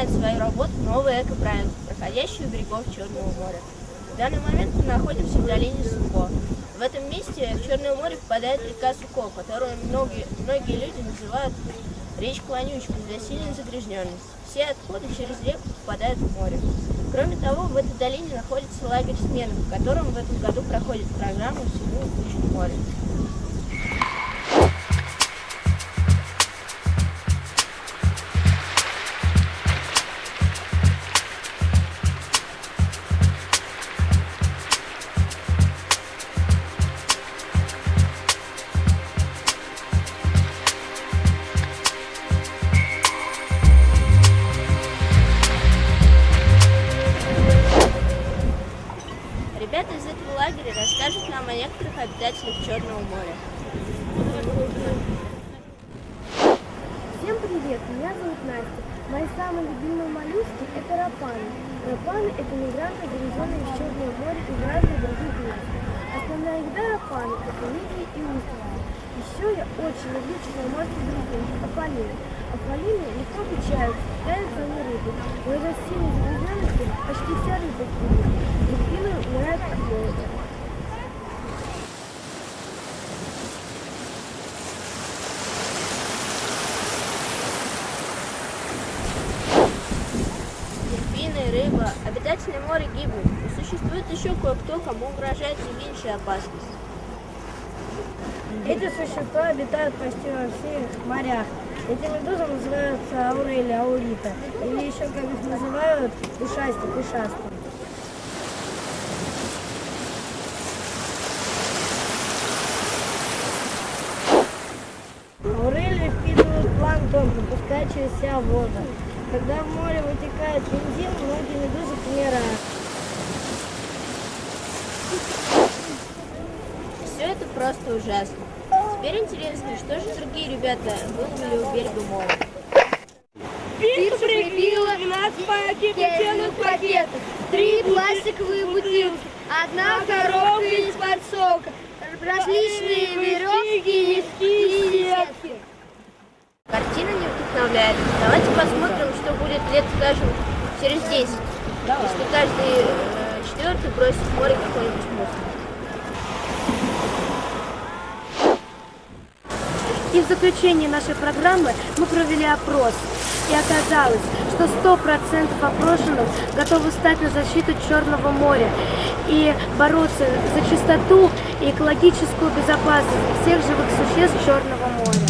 продолжает свою работу новый экопроект, проходящий у берегов Черного моря. В данный момент мы находимся в долине Суко. В этом месте в Черное море впадает река Суко, которую многие люди называют речку Вонючку из-за сильной загрязненности. Все отходы через реку попадают в море. Кроме того, в этой долине находится лагерь смены, в котором в этом году проходит программа «Всему учат море». Ребята из этого лагеря расскажут нам о некоторых обитателях Черного моря. Всем привет, меня зовут Настя. Мои самые любимые моллюски – это рапаны. Рапаны – это мигранты, завезенные из Черного моря из разных других мест. Основная еда рапаны – это мидии и устрицы. Еще я очень люблю черноморских друзей – афалины. Афалины легко обучаются, питаются они рыбой. Но из-за сильной загрязненности почти вся рыба гибнет. Дельфины умирают от голода. Дельфины, рыба, обитатели моря гибнут. Но существует еще кое-кто, кому угрожает не меньшая опасность. Эти существа обитают почти во всех морях. Эти медузы называются аурели, аурита, или еще, как их называют, пушасти. Аурели впитывают планктон, пропуская через себя воду. Когда в море вытекает бензин, многие медузы помирают. Все это просто ужасно. Теперь интересно, что же другие ребята выловили у берега моря. Пицца прибила 12 пакетных пакетов, 3 пластиковые бутылки, 1 коробка из-под сока, различные веревки и сетки. Картина не вдохновляет. Давайте посмотрим, что будет лет, скажем, через 10. Если каждый четвертый бросит в море какой-нибудь мусор. И в заключении нашей программы мы провели опрос. И оказалось, что 100% опрошенных готовы стать на защиту Черного моря и бороться за чистоту и экологическую безопасность всех живых существ Черного моря.